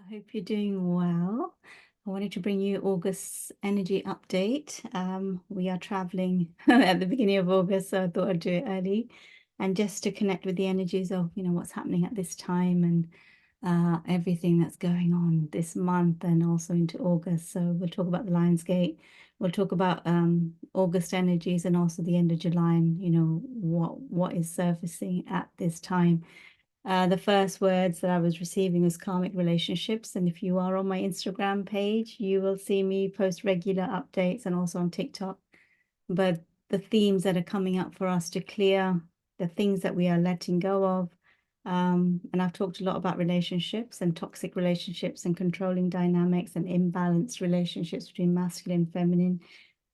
I hope you're doing well. I wanted to bring you August's energy update. We are traveling at the beginning of August, so I thought I'd do it early. And just to connect with the energies of, what's happening at this time and everything that's going on this month and also into August. So we'll talk about the LionsGate. We'll talk about August energies and also the end of July and, what is surfacing at this time. The first words that I was receiving was karmic relationships. And if you are on my Instagram page, you will see me post regular updates and also on TikTok. But the themes that are coming up for us to clear, the things that we are letting go of. And I've talked a lot about relationships and toxic relationships and controlling dynamics and imbalanced relationships between masculine and feminine.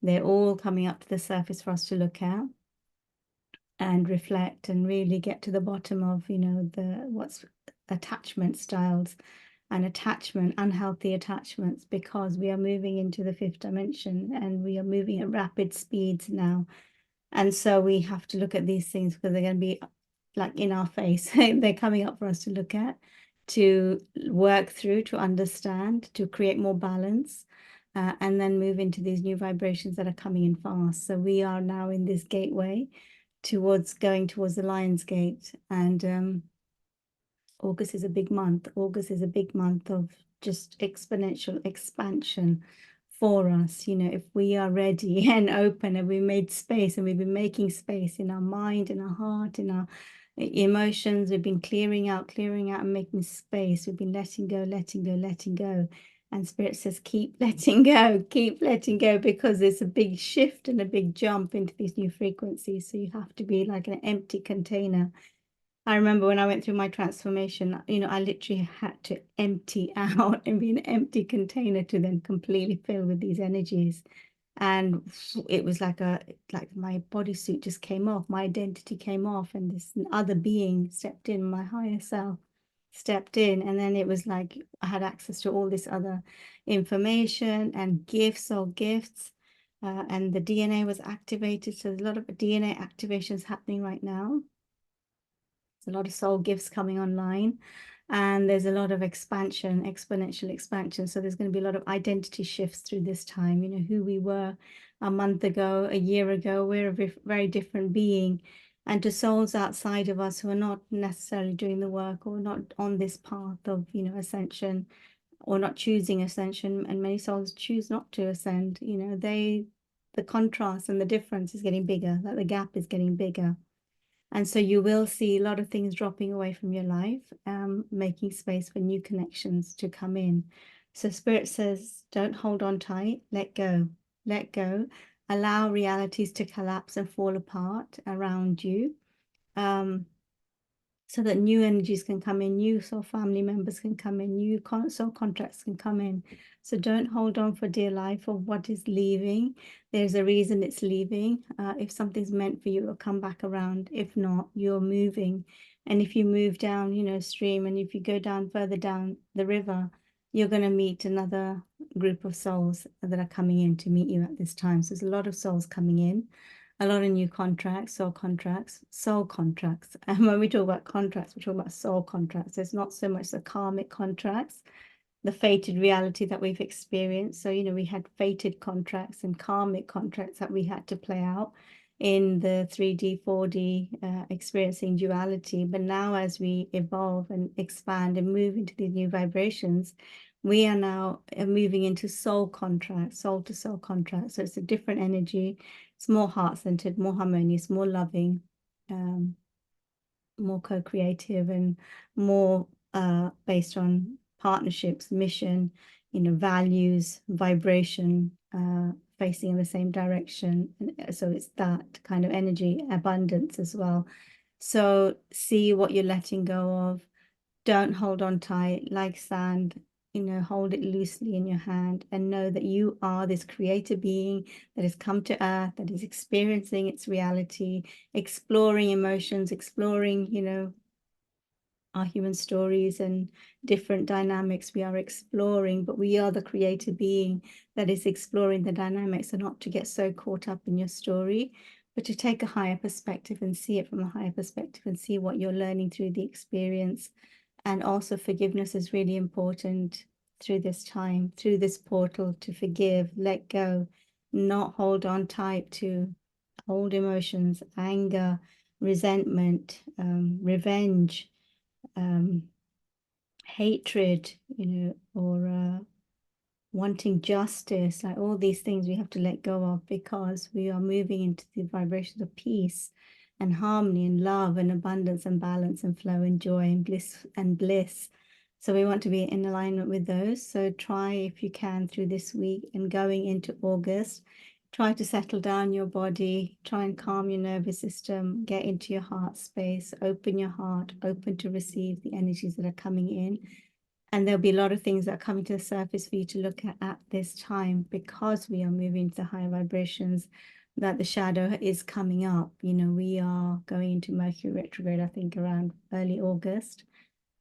They're all coming up to the surface for us to look at and reflect and really get to the bottom of, what's attachment styles and unhealthy attachments, because we are moving into the fifth dimension and we are moving at rapid speeds now. And so we have to look at these things because they're going to be like in our face. They're coming up for us to look at, to work through, to understand, to create more balance. And then move into these new vibrations that are coming in fast. So we are now in this gateway going towards the LionsGate. And August is a big month. August is a big month of just exponential expansion for us. If we are ready and open and we made space and we've been making space in our mind, in our heart, in our emotions, we've been clearing out and making space. We've been letting go, letting go, letting go. And Spirit says, keep letting go, because it's a big shift and a big jump into these new frequencies. So you have to be like an empty container. I remember when I went through my transformation, I literally had to empty out and be an empty container to then completely fill with these energies. And it was like my bodysuit just came off, my identity came off, and this other being stepped in, my higher self stepped in. And then it was like I had access to all this other information and gifts. And the DNA was activated. So there's a lot of DNA activations happening right now. There's a lot of soul gifts coming online, and there's a lot of expansion, exponential expansion. So there's going to be a lot of identity shifts through this time. Who we were a month ago, a year ago, we're a very different being. And to souls outside of us who are not necessarily doing the work or not on this path of, ascension, or not choosing ascension, and many souls choose not to ascend, the contrast and the difference is getting bigger, that the gap is getting bigger. And so you will see a lot of things dropping away from your life, making space for new connections to come in. So Spirit says, don't hold on tight, let go, allow realities to collapse and fall apart around you. So that new energies can come in, new soul family members can come in, new soul contracts can come in. So don't hold on for dear life of what is leaving. There's a reason it's leaving. If something's meant for you, it'll come back around. If not, you're moving. And if you move down, stream, and if you go down further down the river, you're going to meet another group of souls that are coming in to meet you at this time. So there's a lot of souls coming in. A lot of new contracts, soul contracts. And when we talk about contracts, we talk about soul contracts. It's not so much the karmic contracts, the fated reality that we've experienced. So, we had fated contracts and karmic contracts that we had to play out in the 3D, 4D, experiencing duality. But now as we evolve and expand and move into these new vibrations, we are now moving into soul contracts, soul to soul contracts. So it's a different energy. It's more heart-centered, more harmonious, more loving, more co-creative, and more based on partnerships, mission, values, vibration, facing in the same direction. And so it's that kind of energy, abundance as well. So see what you're letting go of. Don't hold on tight like sand. Hold it loosely in your hand and know that you are this creator being that has come to earth, that is experiencing its reality, exploring emotions, exploring, our human stories and different dynamics we are exploring, but we are the creator being that is exploring the dynamics, and not to get so caught up in your story, but to take a higher perspective and see it from a higher perspective and see what you're learning through the experience. And also forgiveness is really important through this time, through this portal, to forgive, let go, not hold on tight to old emotions, anger, resentment, revenge, um, hatred, or wanting justice, like all these things we have to let go of, because we are moving into the vibrations of peace and harmony and love and abundance and balance and flow and joy and bliss. So we want to be in alignment with those. So try, if you can, through this week and going into August, try to settle down your body, try and calm your nervous system, get into your heart space, open your heart, open to receive the energies that are coming in. And there'll be a lot of things that are coming to the surface for you to look at this time, because we are moving to higher vibrations, that the shadow is coming up. We are going into Mercury retrograde, I think, around early August.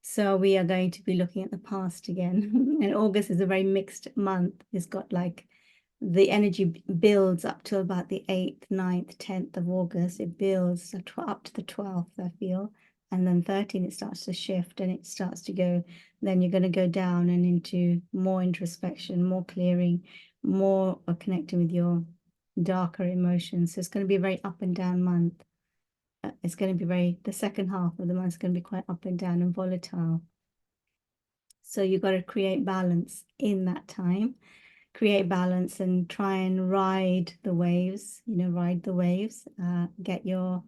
So we are going to be looking at the past again. And August is a very mixed month. It's got like the energy builds up till about the 8th, 9th, 10th of August. It builds up to the 12th, I feel. And then 13, it starts to shift and it starts to go. Then you're going to go down and into more introspection, more clearing, more connecting with your darker emotions. So it's going to be a very up and down month. It's going to be the second half of the month is going to be quite up and down and volatile. So you've got to create balance in that time, create balance and try and ride the waves, get your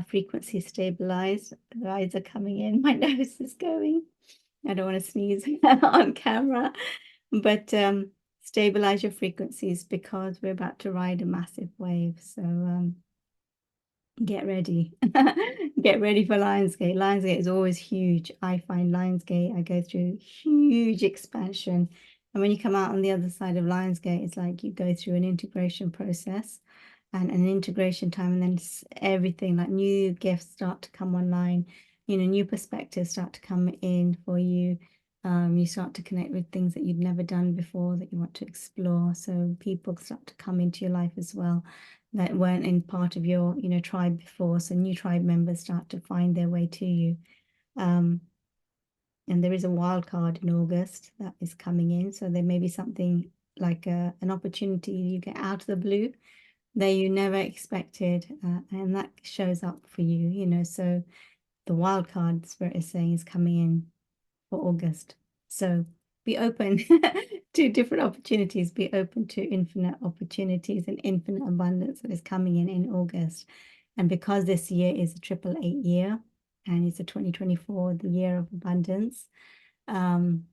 frequency stabilized. The eyes are coming in, my nose is going. I don't want to sneeze on camera, but stabilize your frequencies, because we're about to ride a massive wave. So get ready. Get ready for LionsGate. LionsGate is always huge. I find LionsGate, I go through huge expansion. And when you come out on the other side of LionsGate, it's like you go through an integration process and an integration time, and then everything, like new gifts start to come online, new perspectives start to come in for you. You start to connect with things that you'd never done before that you want to explore. So people start to come into your life as well that weren't in part of your, tribe before. So new tribe members start to find their way to you. And there is a wild card in August that is coming in. So there may be something like an opportunity you get out of the blue that you never expected, and that shows up for you, so the wild card Spirit is saying is coming in for August. So be open to different opportunities, be open to infinite opportunities and infinite abundance that is coming in August. And because this year is a 888 year and it's a 2024, the year of abundance, and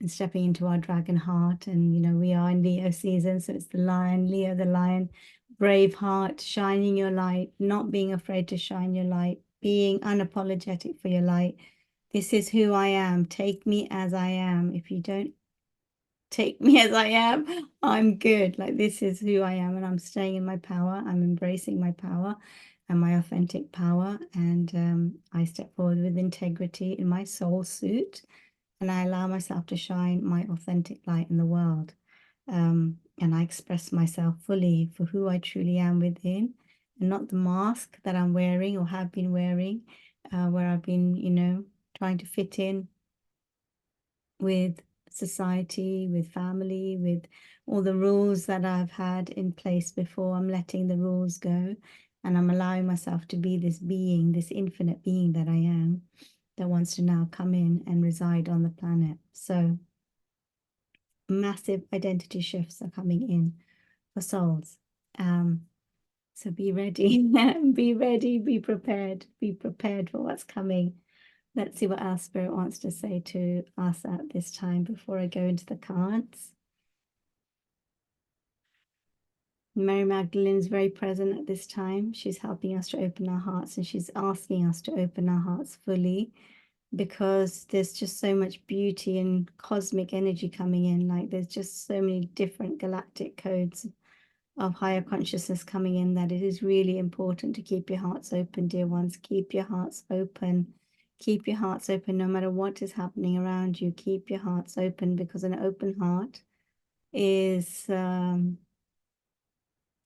stepping into our dragon heart. And, we are in Leo season. So it's the lion, Leo, the lion, brave heart, shining your light, not being afraid to shine your light, being unapologetic for your light. This is who I am. Take me as I am. If you don't take me as I am, I'm good. Like, this is who I am, and I'm staying in my power. I'm embracing my power and my authentic power. And I step forward with integrity in my soul suit, and I allow myself to shine my authentic light in the world. And I express myself fully for who I truly am within, and not the mask that I'm wearing or have been wearing, where I've been, trying to fit in with society, with family, with all the rules that I've had in place before. I'm letting the rules go, and I'm allowing myself to be this being, this infinite being that I am, that wants to now come in and reside on the planet. So massive identity shifts are coming in for souls. So be ready, be ready, be prepared for what's coming. Let's see what our Spirit wants to say to us at this time before I go into the cards. Mary Magdalene is very present at this time. She's helping us to open our hearts, and she's asking us to open our hearts fully, because there's just so much beauty and cosmic energy coming in. Like, there's just so many different galactic codes of higher consciousness coming in, that it is really important to keep your hearts open, dear ones. Keep your hearts open. Keep your hearts open no matter what is happening around you. Keep your hearts open, because an open heart is a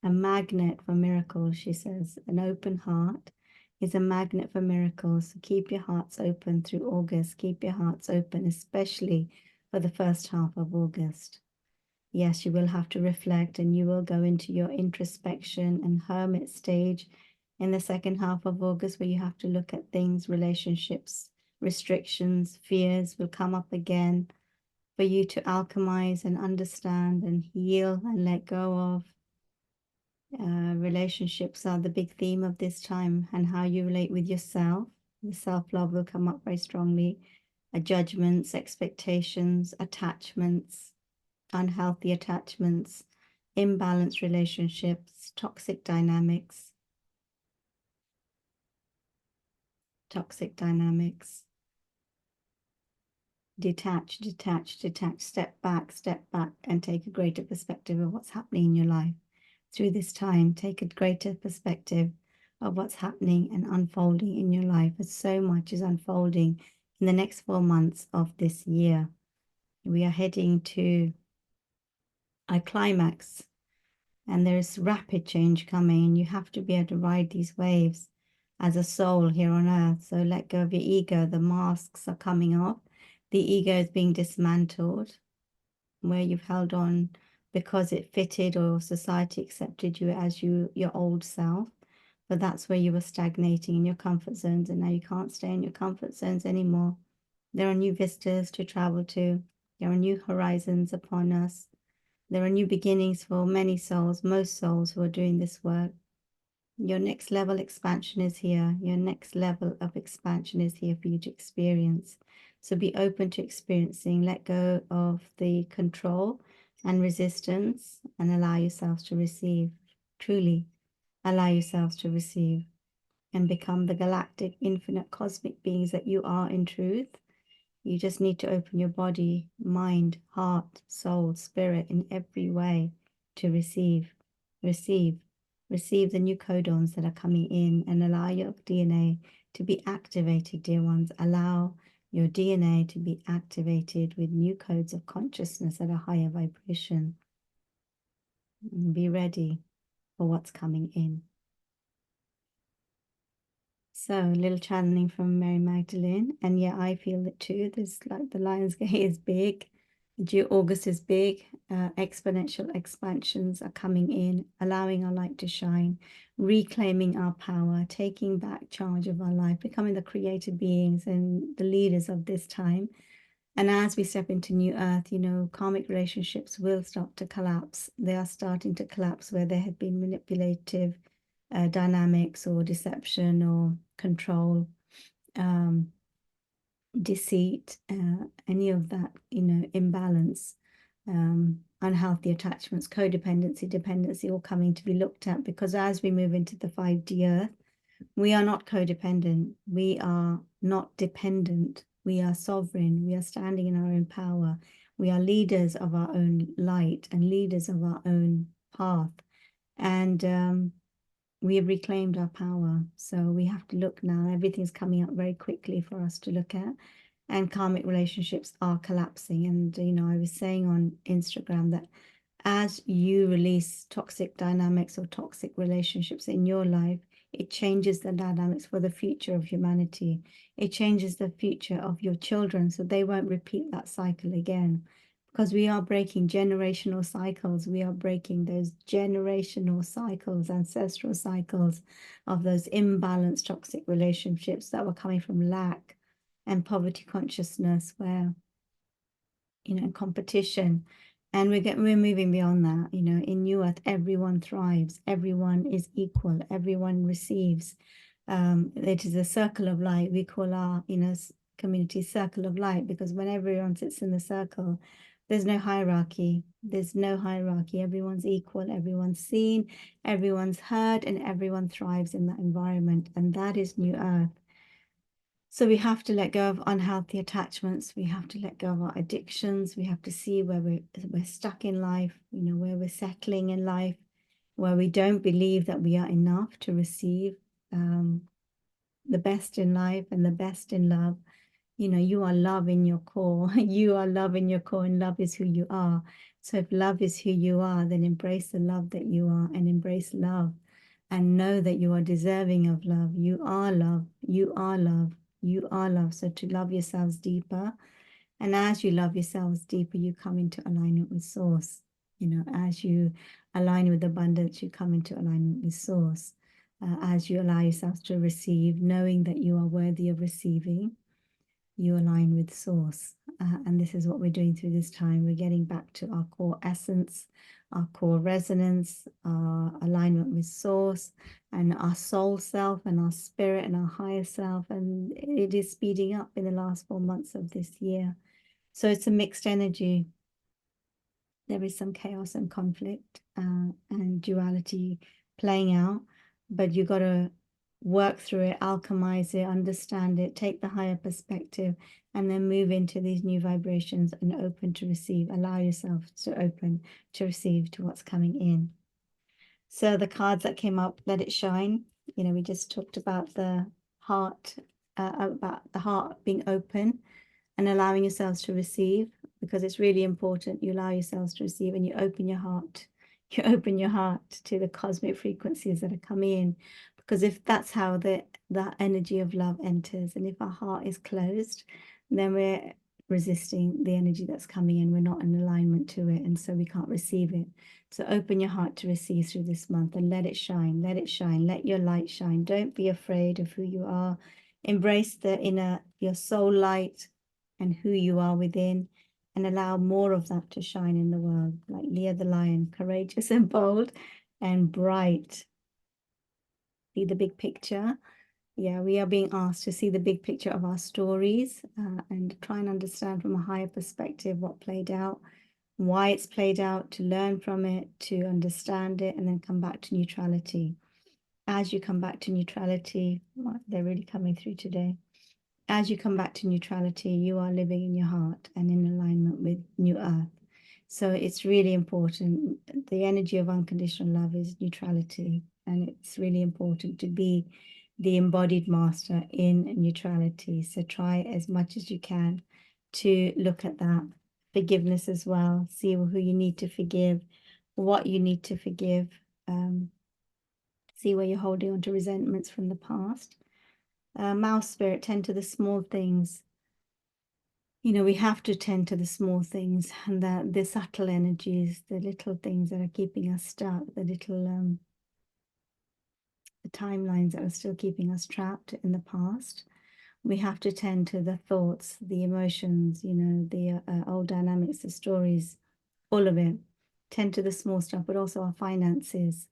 magnet for miracles, she says. An open heart is a magnet for miracles. So keep your hearts open through August. Keep your hearts open, especially for the first half of August. Yes, you will have to reflect and you will go into your introspection and hermit stage in the second half of August, where you have to look at things, relationships, restrictions, fears will come up again for you to alchemize and understand and heal and let go of. Relationships are the big theme of this time, and how you relate with yourself. The self-love will come up very strongly. Judgments, expectations, attachments, unhealthy attachments, imbalanced relationships, toxic dynamics, detach, step back, and take a greater perspective of what's happening in your life. Through this time, take a greater perspective of what's happening and unfolding in your life, as so much is unfolding in the next 4 months of this year. We are heading to a climax, and there's rapid change coming, and you have to be able to ride these waves as a soul here on earth. So let go of your ego. The masks are coming off. The ego is being dismantled, where you've held on because it fitted or society accepted you as your old self. But that's where you were stagnating in your comfort zones, and now you can't stay in your comfort zones anymore. There are new vistas to travel to. There are new horizons upon us. There are new beginnings for many souls, most souls who are doing this work. Your next level expansion is here. Your next level of expansion is here for you to experience. So be open to experiencing. Let go of the control and resistance and allow yourselves to receive. Truly allow yourselves to receive and become the galactic, infinite, cosmic beings that you are in truth. You just need to open your body, mind, heart, soul, spirit in every way to receive the new codons that are coming in, and allow your DNA to be activated, dear ones. Allow your DNA to be activated with new codes of consciousness at a higher vibration. Be ready for what's coming in. So a little channeling from Mary Magdalene. And yeah, I feel it too. There's like the LionsGate is big. August is big. Exponential expansions are coming in, allowing our light to shine, reclaiming our power, taking back charge of our life, becoming the creative beings and the leaders of this time. And as we step into new earth, you know, karmic relationships will start to collapse. They are starting to collapse where there have been manipulative dynamics or deception or control, deceit, any of that, you know, imbalance, unhealthy attachments, codependency, dependency, all coming to be looked at, because as we move into the 5D earth, we are not codependent. We are not dependent. We are sovereign. We are standing in our own power. We are leaders of our own light and leaders of our own path. And we have reclaimed our power. So we have to look now. Everything's coming up very quickly for us to look at. And karmic relationships are collapsing. And, you know, I was saying on Instagram that as you release toxic dynamics or toxic relationships in your life, it changes the dynamics for the future of humanity. It changes the future of your children, so they won't repeat that cycle again. Because we are breaking generational cycles. We are breaking those generational cycles, ancestral cycles of those imbalanced toxic relationships that were coming from lack and poverty consciousness, where, you know, competition. And we're moving beyond that. You know, in New Earth, everyone thrives, everyone is equal, everyone receives. It is a circle of light. We call our, you know, community circle of light, because when everyone sits in the circle, there's no hierarchy. There's no hierarchy. Everyone's equal, everyone's seen, everyone's heard, and everyone thrives in that environment. And that is New Earth. So we have to let go of unhealthy attachments. We have to let go of our addictions. We have to see where we're stuck in life, you know, where we're settling in life, where we don't believe that we are enough to receive the best in life and the best in love. You know, you are love in your core. You are love in your core, and love is who you are. So if love is who you are, then embrace the love that you are and embrace love. and know that you are deserving of love. You are love. You are love. You are love. So to love yourselves deeper. And as you love yourselves deeper, you come into alignment with Source. You know, as you align with abundance, you come into alignment with Source. As you allow yourselves to receive, knowing that you are worthy of receiving, you align with Source. And this is what we're doing through this time. We're getting back to our core essence, our core resonance, our alignment with Source, and our soul self, and our spirit, and our higher self. And it is speeding up in the last 4 months of this year. So it's a mixed energy. There is some chaos and conflict and duality playing out, but you got to work through it, alchemize it, understand it, take the higher perspective, and then move into these new vibrations and open to receive. Allow yourself to open to receive to what's coming in. So the cards that came up, let it shine. You know, we just talked about the heart being open and allowing yourselves to receive, because it's really important. You allow yourselves to receive and you open your heart. You open your heart to the cosmic frequencies that are coming in, because if that's how the energy of love enters, and if our heart is closed, then we're resisting the energy that's coming in. We're not in alignment to it, and so we can't receive it. So open your heart to receive through this month and let it shine, let it shine, let your light shine. Don't be afraid of who you are. Embrace the inner, your soul light and who you are within, and allow more of that to shine in the world, like Leah the lion, courageous and bold and bright. See the big picture. Yeah, we are being asked to see the big picture of our stories and try and understand from a higher perspective what played out, why it's played out, to learn from it, to understand it, and then come back to neutrality. As you come back to neutrality, they're really coming through today. As you come back to neutrality, you are living in your heart and in alignment with New Earth. So it's really important. The energy of unconditional love is neutrality, and it's really important to be the embodied master in neutrality. So try as much as you can to look at that. Forgiveness as well. See who you need to forgive, what you need to forgive. See where you're holding on to resentments from the past. Mouse spirit, tend to the small things. You know, we have to tend to the small things, and that the subtle energies, the little things that are keeping us stuck, the little the timelines that are still keeping us trapped in the past. We have to tend to the thoughts, the emotions, you know, the old dynamics, the stories, all of it. Tend to the small stuff, but also our finances.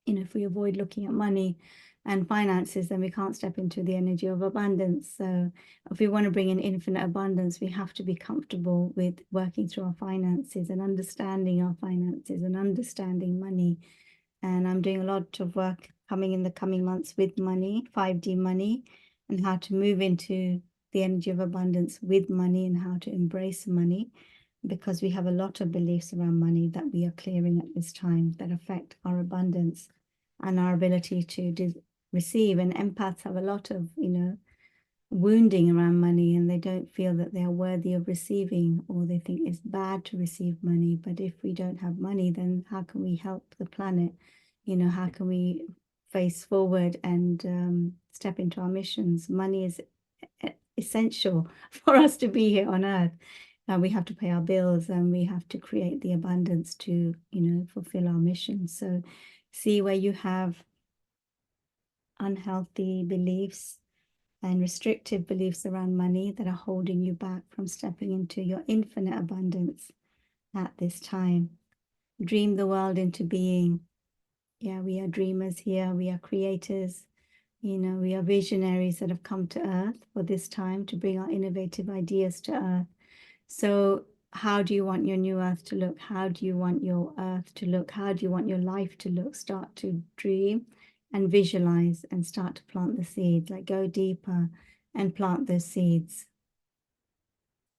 You know, if we avoid looking at money and finances, then we can't step into the energy of abundance. So if we want to bring in infinite abundance, we have to be comfortable with working through our finances and understanding our finances and understanding money. And I'm doing a lot of work coming in the coming months with money, 5D money, and how to move into the energy of abundance with money and how to embrace money, because we have a lot of beliefs around money that we are clearing at this time that affect our abundance and our ability to receive. And empaths have a lot of, you know, wounding around money, and they don't feel that they are worthy of receiving, or they think it's bad to receive money. But if we don't have money, then how can we help the planet? You know, how can we face forward and step into our missions? Money is essential for us to be here on earth. We have to pay our bills, and we have to create the abundance to, you know, fulfill our mission. So see where you have unhealthy beliefs and restrictive beliefs around money that are holding you back from stepping into your infinite abundance at this time. Dream the world into being. Yeah, we are dreamers here. We are creators. You know, we are visionaries that have come to earth for this time to bring our innovative ideas to earth. So how do you want your new earth to look? How do you want your earth to look? How do you want your life to look? Start to dream and visualize and start to plant the seeds. Like, go deeper and plant those seeds.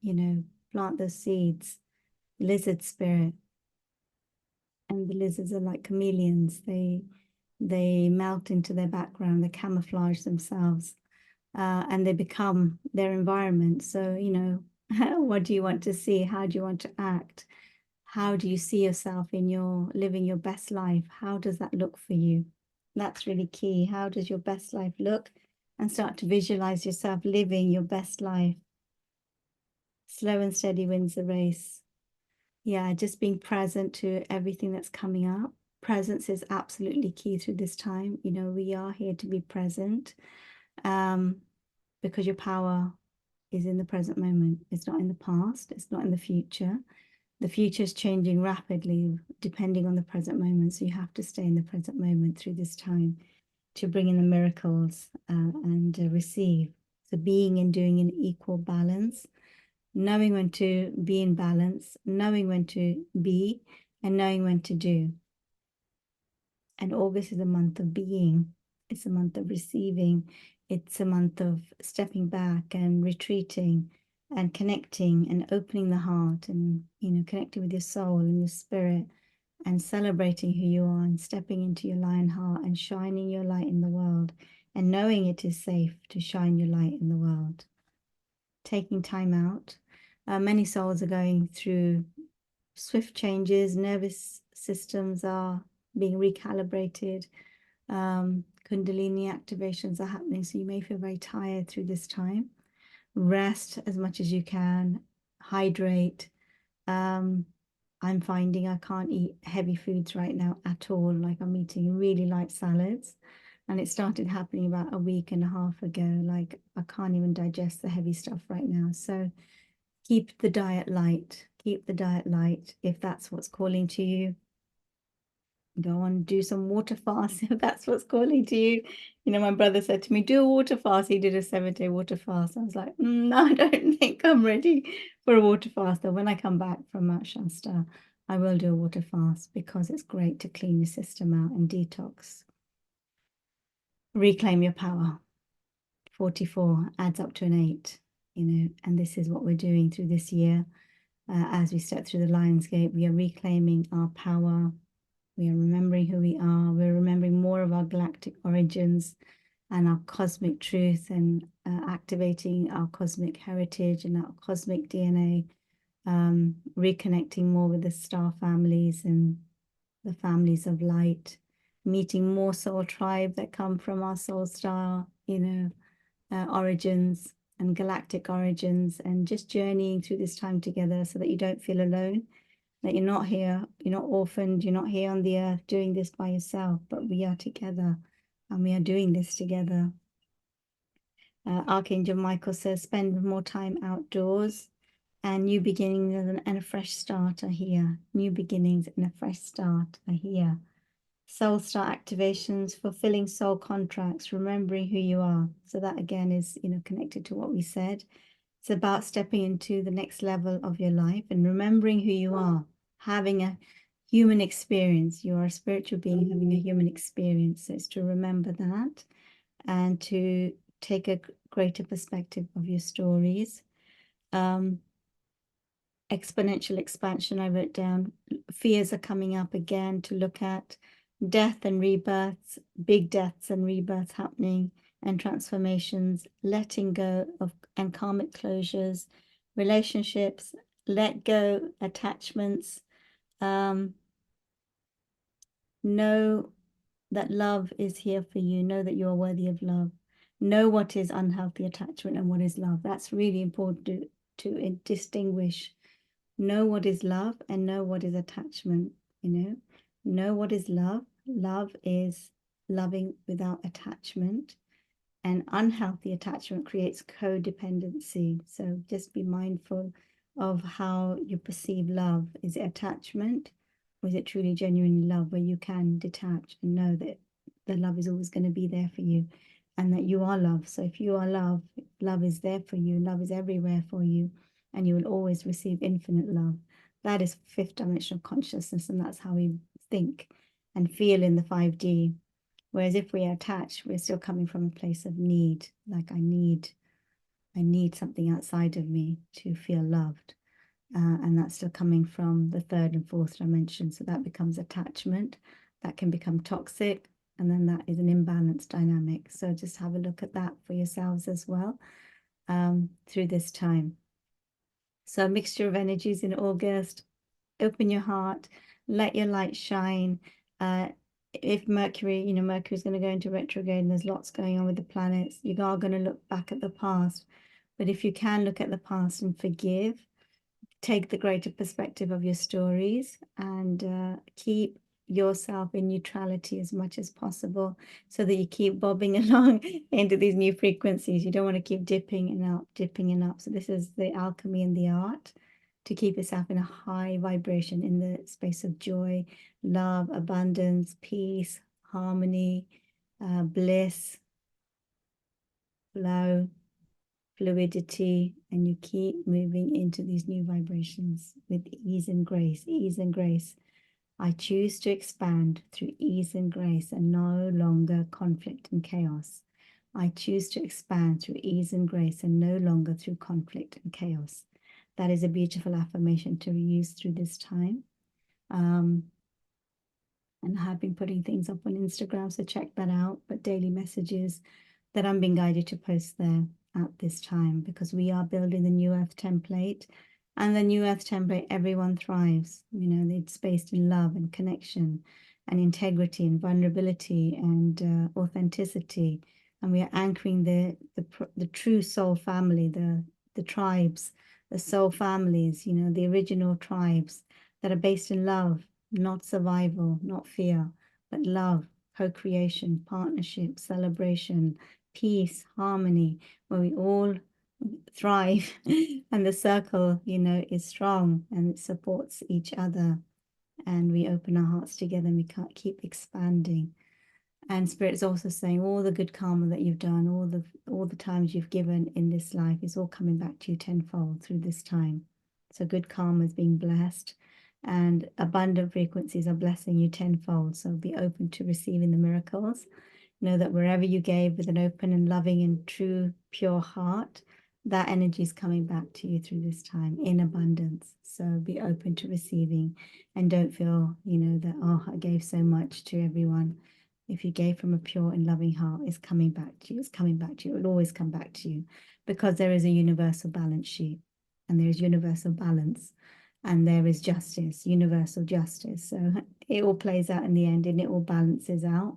You know, plant those seeds. Lizard spirit. And the lizards are like chameleons. They melt into their background, they camouflage themselves, and they become their environment. So, you know, what do you want to see? How do you want to act? How do you see yourself in your living your best life? How does that look for you? That's really key. How does your best life look? And start to visualize yourself living your best life. Slow and steady wins the race. Yeah, just being present to everything that's coming up. Presence is absolutely key through this time. You know, we are here to be present, because your power is in the present moment. It's not in the past. It's not in the future. The future is changing rapidly depending on the present moment. So you have to stay in the present moment through this time to bring in the miracles and receive. So being and doing in equal balance, knowing when to be in balance, knowing when to be, and knowing when to do. And August is a month of being. It's a month of receiving. It's a month of stepping back and retreating and connecting and opening the heart and, you know, connecting with your soul and your spirit and celebrating who you are and stepping into your lion heart and shining your light in the world and knowing it is safe to shine your light in the world. Taking time out. Many souls are going through swift changes. Nervous systems are being recalibrated. Kundalini activations are happening, so you may feel very tired through this time. Rest as much as you can. Hydrate. I'm finding I can't eat heavy foods right now at all. Like I'm eating really light salads. And it started happening about a week and a half ago. Like I can't even digest the heavy stuff right now. So keep the diet light. Keep the diet light if that's what's calling to you. Go on, do some water fast if that's what's calling to you. You know, my brother said to me, do a water fast. He did a 7-day water fast. I was like, no, I don't think I'm ready for a water fast. Though when I come back from Mount Shasta, I will do a water fast because it's great to clean your system out and detox. Reclaim your power. 44 adds up to an 8, you know, and this is what we're doing through this year. As we step through the LionsGate, we are reclaiming our power. We are remembering who we are. We're remembering more of our galactic origins and our cosmic truth and activating our cosmic heritage and our cosmic DNA, reconnecting more with the star families and the families of light, meeting more soul tribe that come from our soul star, you know, origins and galactic origins, and just journeying through this time together so that you don't feel alone, that you're not here, you're not orphaned, you're not here on the earth doing this by yourself, but we are together and we are doing this together. Archangel Michael says, spend more time outdoors, and new beginnings and a fresh start are here. New beginnings and a fresh start are here. Soul star activations, fulfilling soul contracts, remembering who you are. So that again is, you know, connected to what we said. It's about stepping into the next level of your life and remembering who you are, having a human experience. You are a spiritual being having a human experience. So it's to remember that and to take a greater perspective of your stories. Exponential expansion, I wrote down. Fears are coming up again to look at. Death and rebirths, big deaths and rebirths happening, and transformations, letting go of and karmic closures, relationships, let go attachments. Know that love is here for you. Know that you are worthy of love. Know what is unhealthy attachment and what is love. That's really important to distinguish. Know what is love and know what is attachment, you know. Know what is love. Love is loving without attachment, and unhealthy attachment creates codependency. So just be mindful of how you perceive love. Is it attachment, or is it truly genuine love where you can detach and know that the love is always going to be there for you and that you are love? So if you are love, love is there for you. Love is everywhere for you, and you will always receive infinite love. That is fifth dimensional consciousness, and that's how we think and feel in the 5D. Whereas if we are attached, we're still coming from a place of need, like I need something outside of me to feel loved. And that's still coming from the third and fourth dimension. So that becomes attachment, that can become toxic, and then that is an imbalanced dynamic. So just have a look at that for yourselves as well through this time. So a mixture of energies in August, open your heart, let your light shine. If Mercury, Mercury's going to go into retrograde and there's lots going on with the planets, you are going to look back at the past. But if you can look at the past and forgive, take the greater perspective of your stories, and keep yourself in neutrality as much as possible so that you keep bobbing along into these new frequencies. You don't want to keep dipping and up, dipping and up. So this is the alchemy and the art to keep yourself in a high vibration in the space of joy, love, abundance, peace, harmony, bliss, flow, fluidity, and you keep moving into these new vibrations with ease and grace, ease and grace. I choose to expand through ease and grace and no longer conflict and chaos. I choose to expand through ease and grace and no longer through conflict and chaos. That is a beautiful affirmation to use through this time. And I have been putting things up on Instagram, so check that out. But daily messages that I'm being guided to post there at this time, because we are building the new earth template. And the new earth template, everyone thrives. It's based in love and connection and integrity and vulnerability and authenticity. And we are anchoring the true soul family, the tribes, the soul families, the original tribes that are based in love, not survival, not fear, but love, co-creation, partnership, celebration, peace, harmony, where we all thrive and the circle, is strong and it supports each other. And we open our hearts together and we can't keep expanding. And Spirit's also saying all the good karma that you've done, all the times you've given in this life is all coming back to you tenfold through this time. So good karma is being blessed and abundant frequencies are blessing you tenfold. So be open to receiving the miracles. Know that wherever you gave with an open and loving and true, pure heart, that energy is coming back to you through this time in abundance. So be open to receiving and don't feel, that, oh, I gave so much to everyone. If you gave from a pure and loving heart, it's coming back to you. It's coming back to you. It will always come back to you because there is a universal balance sheet and there is universal balance and there is justice, universal justice. So it all plays out in the end and it all balances out.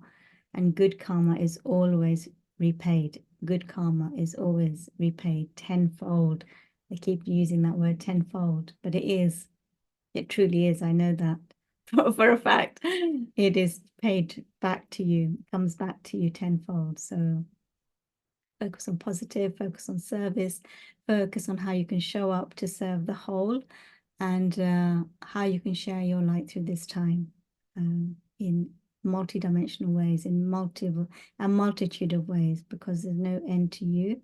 And good karma is always repaid. Good karma is always repaid tenfold. I keep using that word tenfold, but it truly is. I know that for a fact. It is paid back to you, comes back to you tenfold. So focus on positive, focus on service, focus on how you can show up to serve the whole and how you can share your light through this time in multidimensional ways, in a multitude of ways, because there's no end to you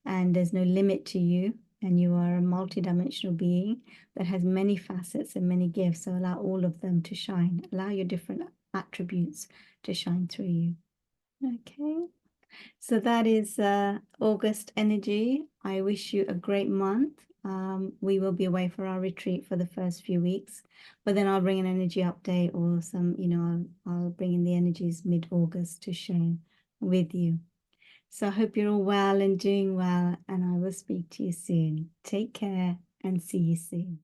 and there's no limit to you. And you are a multidimensional being that has many facets and many gifts. So allow all of them to shine. Allow your different attributes to shine through you. Okay. So that is August energy. I wish you a great month. We will be away for our retreat for the first few weeks, but then I'll bring an energy update or some, I'll bring in the energies mid-August to share with you. So I hope you're all well and doing well, and I will speak to you soon. Take care and see you soon.